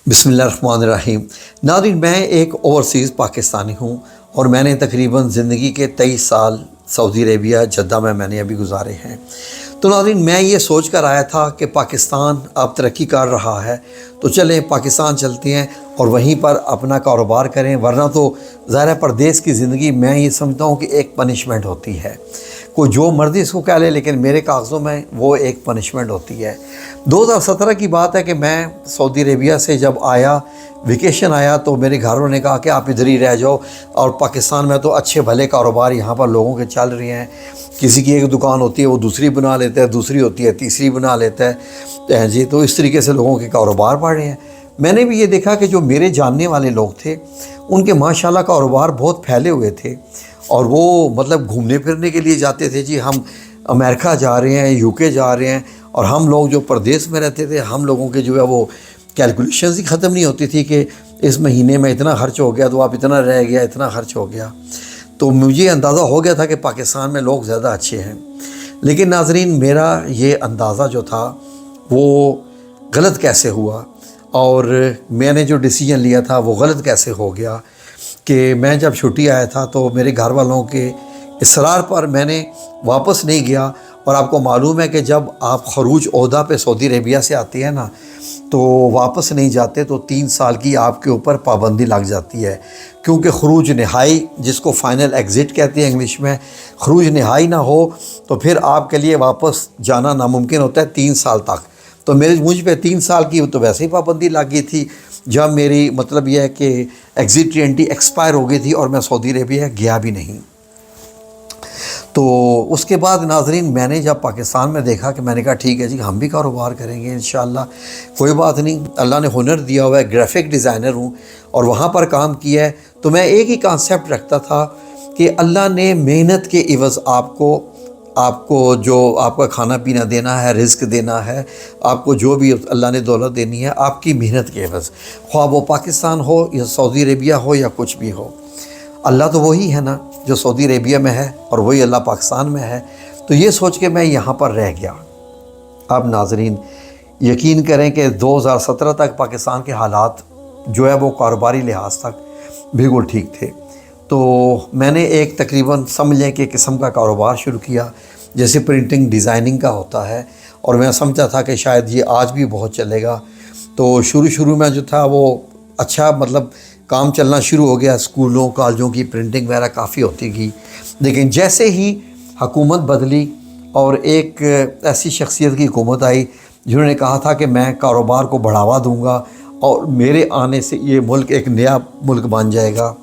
بسم اللہ الرحمن الرحیم۔ ناظرین، میں ایک اوورسیز پاکستانی ہوں اور میں نے تقریباً زندگی کے 23 سال سعودی عربیہ جدہ میں نے ابھی گزارے ہیں۔ تو ناظرین، میں یہ سوچ کر آیا تھا کہ پاکستان اب ترقی کر رہا ہے تو چلیں پاکستان چلتے ہیں اور وہیں پر اپنا کاروبار کریں، ورنہ تو ظاہر پردیس کی زندگی میں یہ سمجھتا ہوں کہ ایک پنشمنٹ ہوتی ہے۔ کوئی جو مرضی اس کو کہہ لے، لیکن میرے کاغذوں میں وہ ایک پنشمنٹ ہوتی ہے۔ 2017 کی بات ہے کہ میں سعودی عربیہ سے جب آیا، ویکیشن آیا، تو میرے گھر والوں نے کہا کہ آپ ادھر ہی رہ جاؤ، اور پاکستان میں تو اچھے بھلے کاروبار یہاں پر لوگوں کے چل رہے ہیں۔ کسی کی ایک دکان ہوتی ہے وہ دوسری بنا لیتا ہے، دوسری ہوتی ہے تیسری بنا لیتا ہے جی، تو اس طریقے سے لوگوں کے کاروبار بڑھ رہے ہیں۔ میں نے بھی یہ دیکھا کہ جو میرے جاننے والے لوگ تھے ان کے ماشاءاللہ کاروبار بہت پھیلے ہوئے تھے، اور وہ مطلب گھومنے پھرنے کے لیے جاتے تھے جی، ہم امریکہ جا رہے ہیں، یو کے جا رہے ہیں، اور ہم لوگ جو پردیس میں رہتے تھے، ہم لوگوں کے جو ہے وہ کیلکولیشنز ہی ختم نہیں ہوتی تھی کہ اس مہینے میں اتنا خرچ ہو گیا تو آپ اتنا رہ گیا، اتنا خرچ ہو گیا۔ تو مجھے اندازہ ہو گیا تھا کہ پاکستان میں لوگ زیادہ اچھے ہیں، لیکن ناظرین میرا یہ اندازہ جو تھا وہ غلط کیسے ہوا، اور میں نے جو ڈیسیجن لیا تھا وہ غلط کیسے ہو گیا کہ میں جب چھٹی آیا تھا تو میرے گھر والوں کے اصرار پر میں نے واپس نہیں گیا۔ اور آپ کو معلوم ہے کہ جب آپ خروج عہدہ پہ سعودی عربیہ سے آتے ہیں نا تو واپس نہیں جاتے تو 3 سال کی آپ کے اوپر پابندی لگ جاتی ہے، کیونکہ خروج نہائی، جس کو فائنل ایگزٹ کہتے ہیں انگلش میں، خروج نہائی نہ ہو تو پھر آپ کے لیے واپس جانا ناممکن ہوتا ہے 3 سال تک۔ تو مجھ پہ 3 سال کی تو ویسے ہی پابندی لگ گئی تھی، جب میری مطلب یہ ہے کہ ایگزٹ انٹری ایکسپائر ہو گئی تھی اور میں سعودی عربیہ گیا بھی نہیں۔ تو اس کے بعد ناظرین میں نے جب پاکستان میں دیکھا کہ میں نے کہا ٹھیک ہے جی، ہم بھی کاروبار کریں گے انشاءاللہ، کوئی بات نہیں، اللہ نے ہنر دیا ہوا ہے، گرافک ڈیزائنر ہوں اور وہاں پر کام کیا ہے۔ تو میں ایک ہی کانسیپٹ رکھتا تھا کہ اللہ نے محنت کے عوض آپ کو جو آپ کا کھانا پینا دینا ہے، رزق دینا ہے، آپ کو جو بھی اللہ نے دولت دینی ہے آپ کی محنت کے عوض، خواہ وہ پاکستان ہو یا سعودی عربیہ ہو یا کچھ بھی ہو، اللہ تو وہی ہے نا جو سعودی عربیہ میں ہے اور وہی اللہ پاکستان میں ہے۔ تو یہ سوچ کے میں یہاں پر رہ گیا۔ اب ناظرین یقین کریں کہ 2017 تک پاکستان کے حالات جو ہے وہ کاروباری لحاظ تک بالکل ٹھیک تھے۔ تو میں نے ایک تقریباً سمجھ لیں کہ قسم کا کاروبار شروع کیا، جیسے پرنٹنگ ڈیزائننگ کا ہوتا ہے، اور میں سمجھتا تھا کہ شاید یہ آج بھی بہت چلے گا۔ تو شروع میں جو تھا وہ اچھا مطلب کام چلنا شروع ہو گیا، اسکولوں کالجوں کی پرنٹنگ وغیرہ کافی ہوتی گئی، لیکن جیسے ہی حکومت بدلی اور ایک ایسی شخصیت کی حکومت آئی جنہوں نے کہا تھا کہ میں کاروبار کو بڑھاوا دوں گا اور میرے آنے سے یہ ملک ایک نیا ملک بن جائے گا،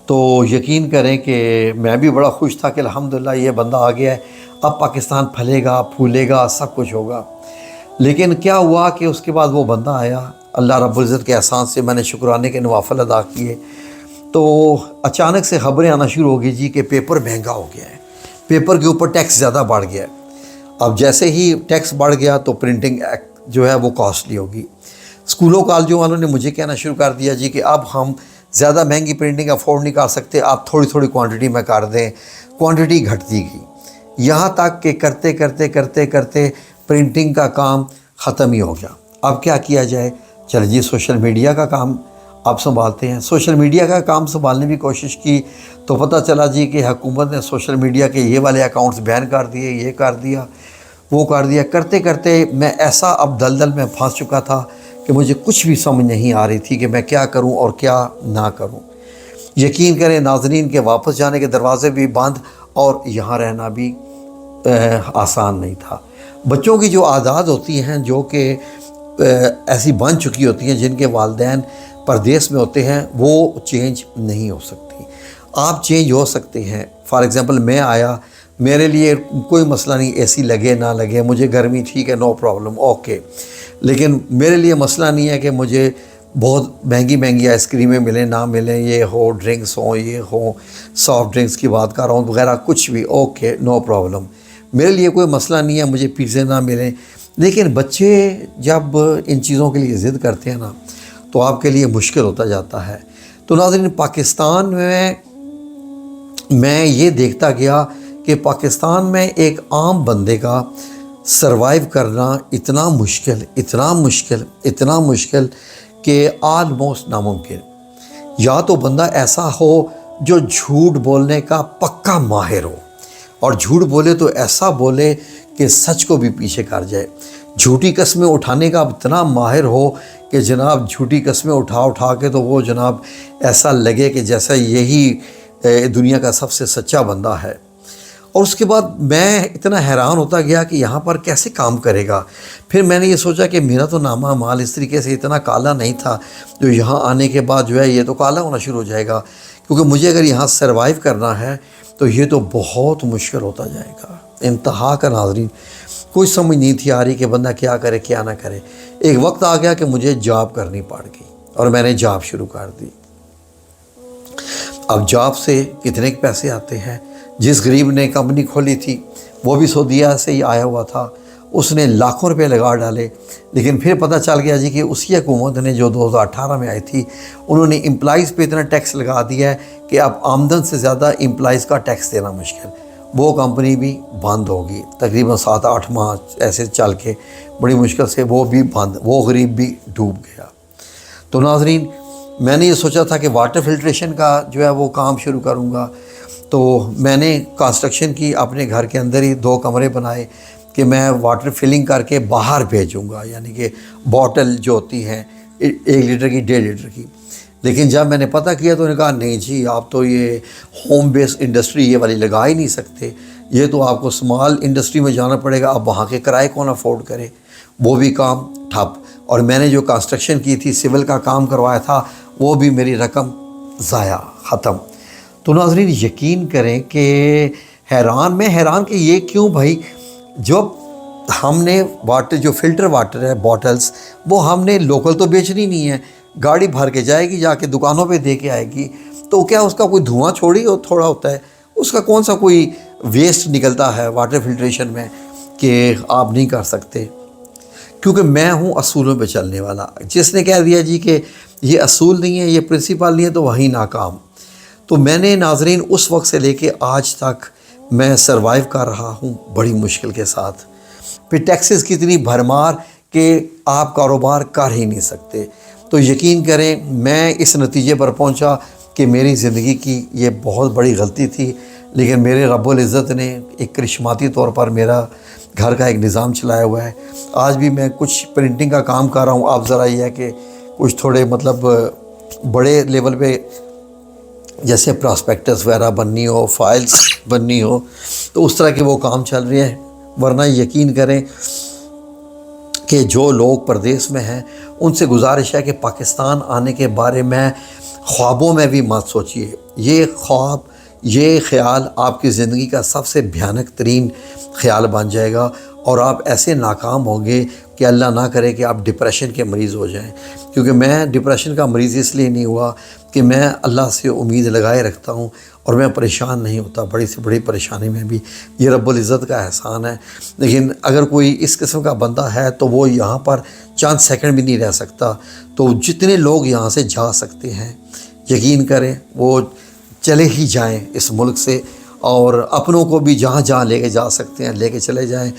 تو یقین کریں کہ میں بھی بڑا خوش تھا کہ الحمدللہ یہ بندہ آ گیا ہے، اب پاکستان پھلے گا پھولے گا سب کچھ ہوگا۔ لیکن کیا ہوا کہ اس کے بعد وہ بندہ آیا، اللہ رب العزت کے احسان سے میں نے شکرانے کے نوافل ادا کیے، تو اچانک سے خبریں آنا شروع ہو گئی جی کہ پیپر مہنگا ہو گیا ہے، پیپر کے اوپر ٹیکس زیادہ بڑھ گیا ہے۔ اب جیسے ہی ٹیکس بڑھ گیا تو پرنٹنگ جو ہے وہ کاسٹلی ہوگی۔ اسکولوں کالجوں والوں نے مجھے کہنا شروع کر دیا جی کہ اب ہم زیادہ مہنگی پرنٹنگ افورڈ نہیں کر سکتے، آپ تھوڑی تھوڑی کوانٹٹی میں کر دیں۔ کوانٹٹی گھٹتی گئی، یہاں تک کہ کرتے کرتے پرنٹنگ کا کام ختم ہی ہو گیا۔ اب کیا جائے؟ چلیں جی سوشل میڈیا کا کام آپ سنبھالتے ہیں۔ سوشل میڈیا کا کام سنبھالنے کی کوشش کی تو پتہ چلا جی کہ حکومت نے سوشل میڈیا کے یہ والے اکاؤنٹس بین کر دیے، یہ کر دیا وہ کر دیا، کرتے میں ایسا اب دلدل میں پھنس چکا تھا کہ مجھے کچھ بھی سمجھ نہیں آ رہی تھی کہ میں کیا کروں اور کیا نہ کروں۔ یقین کریں ناظرین کے واپس جانے کے دروازے بھی بند اور یہاں رہنا بھی آسان نہیں تھا۔ بچوں کی جو عادات ہوتی ہیں جو کہ ایسی بن چکی ہوتی ہیں، جن کے والدین پردیس میں ہوتے ہیں، وہ چینج نہیں ہو سکتی۔ آپ چینج ہو سکتے ہیں۔ فار ایگزامپل میں آیا، میرے لیے کوئی مسئلہ نہیں، اے سی لگے نہ لگے، مجھے گرمی ٹھیک ہے، نو پرابلم، اوکے، لیکن میرے لیے مسئلہ نہیں ہے کہ مجھے بہت مہنگی آئس کریمیں ملیں نہ ملیں، یہ ہو ڈرنکس ہوں، یہ ہوں سافٹ ڈرنکس کی بات کر رہا ہوں وغیرہ، کچھ بھی اوکے، نو پرابلم، میرے لیے کوئی مسئلہ نہیں ہے مجھے پیزے نہ ملیں۔ لیکن بچے جب ان چیزوں کے لیے ضد کرتے ہیں نا تو آپ کے لیے مشکل ہوتا جاتا ہے۔ تو ناظرین پاکستان میں یہ دیکھتا گیا کہ پاکستان میں ایک عام بندے کا سروائیو کرنا اتنا مشکل کہ آلموسٹ ناممکن۔ یا تو بندہ ایسا ہو جو جھوٹ بولنے کا پکا ماہر ہو، اور جھوٹ بولے تو ایسا بولے کہ سچ کو بھی پیچھے کر جائے، جھوٹی قسمیں اٹھانے کا اتنا ماہر ہو کہ جناب جھوٹی قسمیں اٹھا کے تو وہ جناب ایسا لگے کہ جیسا یہی دنیا کا سب سے سچا بندہ ہے۔ اور اس کے بعد میں اتنا حیران ہوتا گیا کہ یہاں پر کیسے کام کرے گا۔ پھر میں نے یہ سوچا کہ میرا تو نامہ مال اس طریقے سے اتنا کالا نہیں تھا، جو یہاں آنے کے بعد جو ہے یہ تو کالا ہونا شروع ہو جائے گا، کیونکہ مجھے اگر یہاں سروائیو کرنا ہے تو یہ تو بہت مشکل ہوتا جائے گا، انتہا کا۔ ناظرین، کوئی سمجھ نہیں تھی آ رہی کہ بندہ کیا کرے کیا نہ کرے۔ ایک وقت آ گیا کہ مجھے جاب کرنی پڑ گئی، اور میں نے جاب شروع کر دی۔ اب جاب سے کتنے پیسے آتے ہیں؟ جس غریب نے کمپنی کھولی تھی وہ بھی سعودیہ سے ہی آیا ہوا تھا، اس نے لاکھوں روپے لگا ڈالے، لیکن پھر پتہ چل گیا جی کہ اسی حکومت نے جو 2018 میں آئی تھی، انہوں نے امپلائیز پہ اتنا ٹیکس لگا دیا ہے کہ اب آمدن سے زیادہ امپلائیز کا ٹیکس دینا مشکل۔ وہ کمپنی بھی بند ہوگی، تقریباً 7-8 ماہ ایسے چل کے بڑی مشکل سے وہ بھی بند، وہ غریب بھی ڈوب گیا۔ تو ناظرین، میں نے یہ سوچا تھا کہ واٹر فلٹریشن کا جو ہے وہ کام شروع کروں گا، تو میں نے کنسٹرکشن کی، اپنے گھر کے اندر ہی 2 کمرے بنائے کہ میں واٹر فلنگ کر کے باہر بھیجوں گا، یعنی کہ بوٹل جو ہوتی ہیں 1 لیٹر کی 1.5 لیٹر کی۔ لیکن جب میں نے پتہ کیا تو انہوں نے کہا نہیں جی، آپ تو یہ ہوم بیس انڈسٹری یہ والی لگا ہی نہیں سکتے، یہ تو آپ کو اسمال انڈسٹری میں جانا پڑے گا، اب وہاں کے کرائے کون افورڈ کرے۔ وہ بھی کام ٹھپ، اور میں نے جو کنسٹرکشن کی تھی، سول کا کام کروایا تھا، وہ بھی میری رقم ضائع، ختم۔ تو ناظرین یقین کریں کہ میں حیران کہ یہ کیوں بھائی، جب ہم نے واٹر جو فلٹر واٹر ہے بوٹلز، وہ ہم نے لوکل تو بیچنی نہیں ہے، گاڑی بھر کے جائے گی، جا کے دکانوں پہ دے کے آئے گی، تو کیا اس کا کوئی دھواں تھوڑا ہوتا ہے، اس کا کون سا کوئی ویسٹ نکلتا ہے واٹر فلٹریشن میں کہ آپ نہیں کر سکتے؟ کیونکہ میں ہوں اصولوں پہ چلنے والا۔ جس نے کہہ دیا جی کہ یہ اصول نہیں ہے، یہ پرنسپل نہیں ہے، تو وہی ناکام۔ تو میں نے ناظرین اس وقت سے لے کے آج تک میں سروائیو کر رہا ہوں بڑی مشکل کے ساتھ۔ پھر ٹیکسز کی اتنی بھرمار کہ آپ کاروبار کر ہی نہیں سکتے۔ تو یقین کریں میں اس نتیجے پر پہنچا کہ میری زندگی کی یہ بہت بڑی غلطی تھی، لیکن میرے رب العزت نے ایک کرشماتی طور پر میرا گھر کا ایک نظام چلایا ہوا ہے۔ آج بھی میں کچھ پرنٹنگ کا کام کر رہا ہوں، آپ ذرا یہ ہے کہ کچھ تھوڑے مطلب بڑے لیول پہ جیسے پراسپیکٹس وغیرہ بننی ہو، فائلز بننی ہو، تو اس طرح کے وہ کام چل رہے ہیں۔ ورنہ یقین کریں کہ جو لوگ پردیس میں ہیں ان سے گزارش ہے کہ پاکستان آنے کے بارے میں خوابوں میں بھی مت سوچیے۔ یہ خواب، یہ خیال آپ کی زندگی کا سب سے بھیانک ترین خیال بن جائے گا، اور آپ ایسے ناکام ہوں گے کہ اللہ نہ کرے کہ آپ ڈپریشن کے مریض ہو جائیں۔ کیونکہ میں ڈپریشن کا مریض اس لیے نہیں ہوا کہ میں اللہ سے امید لگائے رکھتا ہوں اور میں پریشان نہیں ہوتا، بڑی سے بڑی پریشانی میں بھی، یہ رب العزت کا احسان ہے۔ لیکن اگر کوئی اس قسم کا بندہ ہے تو وہ یہاں پر چند سیکنڈ بھی نہیں رہ سکتا۔ تو جتنے لوگ یہاں سے جا سکتے ہیں یقین کریں وہ چلے ہی جائیں اس ملک سے، اور اپنوں کو بھی جہاں جہاں لے کے جا سکتے ہیں لے کے چلے جائیں۔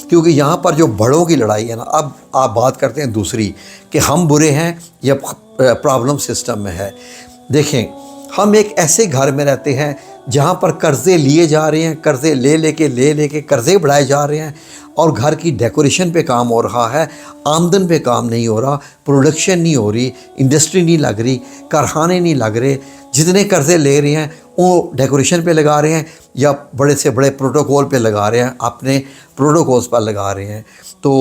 کیونکہ یہاں پر جو بڑوں کی لڑائی ہے نا، اب آپ بات کرتے ہیں دوسری کہ ہم برے ہیں یا پرابلم سسٹم میں ہے۔ دیکھیں، ہم ایک ایسے گھر میں رہتے ہیں جہاں پر قرضے لیے جا رہے ہیں، قرضے لے کے قرضے بڑھائے جا رہے ہیں، اور گھر کی ڈیکوریشن پہ کام ہو رہا ہے، آمدن پہ کام نہیں ہو رہا، پروڈکشن نہیں ہو رہی، انڈسٹری نہیں لگ رہی، کارخانے نہیں لگ رہے۔ جتنے قرضے لے رہے ہیں وہ ڈیکوریشن پہ لگا رہے ہیں یا بڑے سے بڑے پروٹوکول پہ لگا رہے ہیں، اپنے پروٹوکولز پر لگا رہے ہیں۔ تو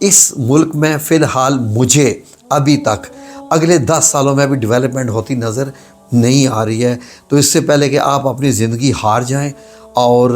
اس ملک میں فی الحال مجھے ابھی تک اگلے 10 سالوں میں بھی ڈیولپمنٹ ہوتی نظر نہیں آ رہی ہے۔ تو اس سے پہلے کہ آپ اپنی زندگی ہار جائیں، اور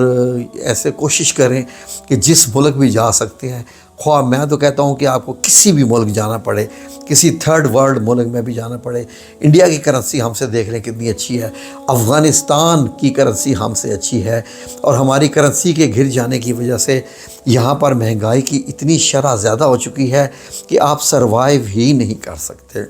ایسے کوشش کریں کہ جس ملک بھی جا سکتے ہیں، خواہ میں تو کہتا ہوں کہ آپ کو کسی بھی ملک جانا پڑے، کسی 3rd ورلڈ ملک میں بھی جانا پڑے۔ انڈیا کی کرنسی ہم سے دیکھ لیں کتنی اچھی ہے، افغانستان کی کرنسی ہم سے اچھی ہے، اور ہماری کرنسی کے گر جانے کی وجہ سے یہاں پر مہنگائی کی اتنی شرح زیادہ ہو چکی ہے کہ آپ سروائیو ہی نہیں کر سکتے۔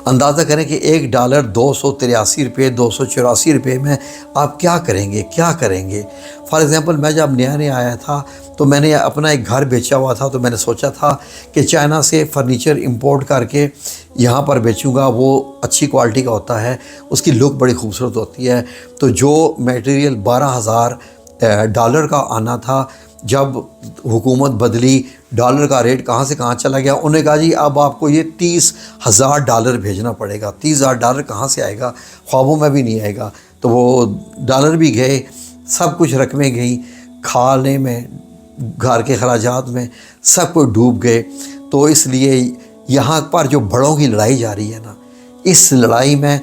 اندازہ کریں کہ $1 283 روپے 284 روپے میں آپ کیا کریں گے۔ فار ایگزامپل میں جب نیا آیا تھا تو میں نے اپنا ایک گھر بیچا ہوا تھا، تو میں نے سوچا تھا کہ چائنا سے فرنیچر امپورٹ کر کے یہاں پر بیچوں گا، وہ اچھی کوالٹی کا ہوتا ہے، اس کی لک بڑی خوبصورت ہوتی ہے۔ تو جو میٹیریل $12,000 کا آنا تھا، جب حکومت بدلی ڈالر کا ریٹ کہاں سے کہاں چلا گیا، انہوں نے کہا جی اب آپ کو یہ $30,000 بھیجنا پڑے گا۔ $30,000 کہاں سے آئے گا، خوابوں میں بھی نہیں آئے گا۔ تو وہ ڈالر بھی گئے، سب کچھ رقمیں گئیں، کھانے میں، گھر کے خراجات میں، سب کچھ ڈوب گئے۔ تو اس لیے یہاں پر جو بڑوں کی لڑائی جاری ہے نا، اس لڑائی میں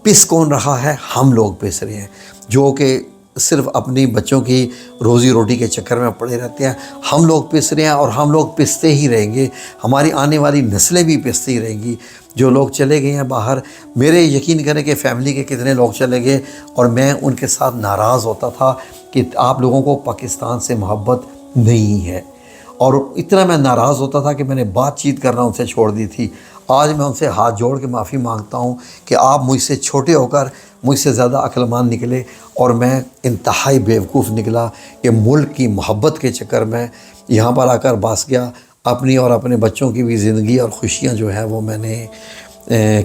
پس کون رہا ہے؟ ہم لوگ پس رہے ہیں، جو کہ صرف اپنی بچوں کی روزی روٹی کے چکر میں پڑے رہتے ہیں۔ ہم لوگ پس رہے ہیں اور ہم لوگ پستے ہی رہیں گے، ہماری آنے والی نسلیں بھی پستی رہیں گی۔ جو لوگ چلے گئے ہیں باہر، میرے یقین کریں کہ فیملی کے کتنے لوگ چلے گئے، اور میں ان کے ساتھ ناراض ہوتا تھا کہ آپ لوگوں کو پاکستان سے محبت نہیں ہے، اور اتنا میں ناراض ہوتا تھا کہ میں نے بات چیت کرنا ان سے چھوڑ دی تھی۔ آج میں ان سے ہاتھ جوڑ کے معافی مانگتا ہوں کہ آپ مجھ سے چھوٹے ہو کر مجھ سے زیادہ عقلمند نکلے، اور میں انتہائی بیوقوف نکلا کہ ملک کی محبت کے چکر میں یہاں پر آ کر بس گیا۔ اپنی اور اپنے بچوں کی بھی زندگی اور خوشیاں جو ہیں وہ میں نے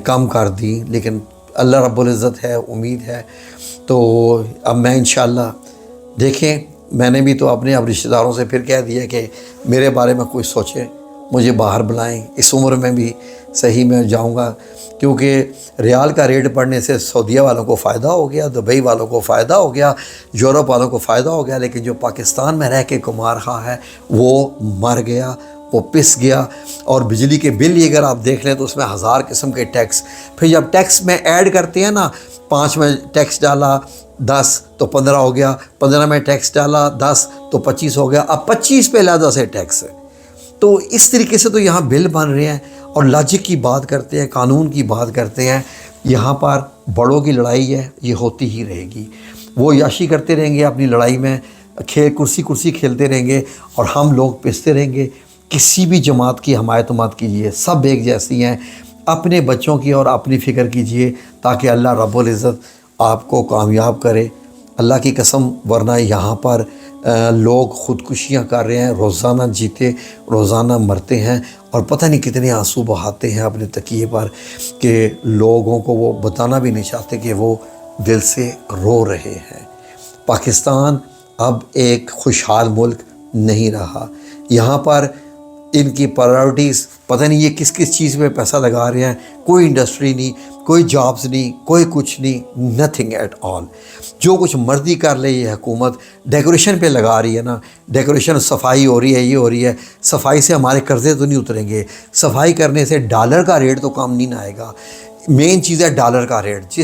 کم کر دی، لیکن اللہ رب العزت ہے، امید ہے۔ تو اب میں انشاءاللہ دیکھیں، میں نے بھی تو اپنے اب رشتہ داروں سے پھر کہہ دیا کہ میرے بارے میں کچھ سوچیں، مجھے باہر بلائیں۔ اس عمر میں بھی صحیح میں جاؤں گا، کیونکہ ریال کا ریٹ بڑھنے سے سعودیہ والوں کو فائدہ ہو گیا، دبئی والوں کو فائدہ ہو گیا، یورپ والوں کو فائدہ ہو گیا، لیکن جو پاکستان میں رہ کے کما رہا ہے وہ مر گیا، وہ پس گیا۔ اور بجلی کے بل ہی اگر آپ دیکھ لیں تو اس میں 1000 قسم کے ٹیکس، پھر جب ٹیکس میں ایڈ کرتے ہیں نا، 5 میں ٹیکس ڈالا 10 تو 15 ہو گیا، 15 میں ٹیکس ڈالا 10 تو 25 ہو گیا، اب 25 پہ علیحدہ سے ٹیکس ہے۔ تو اس طریقے سے تو یہاں بل بن رہے ہیں، اور لاجک کی بات کرتے ہیں، قانون کی بات کرتے ہیں۔ یہاں پر بڑوں کی لڑائی ہے، یہ ہوتی ہی رہے گی، وہ عیاشی کرتے رہیں گے اپنی لڑائی میں، کرسی کھیلتے رہیں گے، اور ہم لوگ پستے رہیں گے۔ کسی بھی جماعت کی حمایت مت کیجیے، سب ایک جیسی ہیں۔ اپنے بچوں کی اور اپنی فکر کیجیے تاکہ اللہ رب العزت آپ کو کامیاب کرے۔ اللہ کی قسم، ورنہ یہاں پر لوگ خودکشیاں کر رہے ہیں، روزانہ جیتے روزانہ مرتے ہیں، اور پتہ نہیں کتنے آنسو بہاتے ہیں اپنے تکیے پر کہ لوگوں کو وہ بتانا بھی نہیں چاہتے کہ وہ دل سے رو رہے ہیں۔ پاکستان اب ایک خوشحال ملک نہیں رہا۔ یہاں پر ان کی پرائرٹیز پتہ نہیں یہ کس کس چیز پہ پیسہ لگا رہے ہیں، کوئی انڈسٹری نہیں، کوئی جابز نہیں، کوئی کچھ نہیں، نتھنگ ایٹ آل۔ جو کچھ مرضی کر لے یہ حکومت، ڈیکوریشن پہ لگا رہی ہے نا، ڈیکوریشن، صفائی ہو رہی ہے، یہ ہو رہی ہے۔ صفائی سے ہمارے قرضے تو نہیں اتریں گے، صفائی کرنے سے ڈالر کا ریٹ تو کام نہیں نہ آئے گا۔ مین چیز ہے ڈالر کا ریٹ۔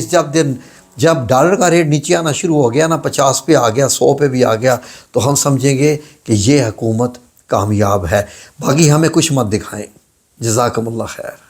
جب ڈالر کا ریٹ نیچے آنا شروع ہو گیا نا، 50 پہ آ گیا، 100 پہ بھی آ گیا، تو ہم سمجھیں گے کہ یہ حکومت کامیاب ہے۔ باقی ہمیں کچھ مت دکھائیں۔ جزاکم اللہ خیر۔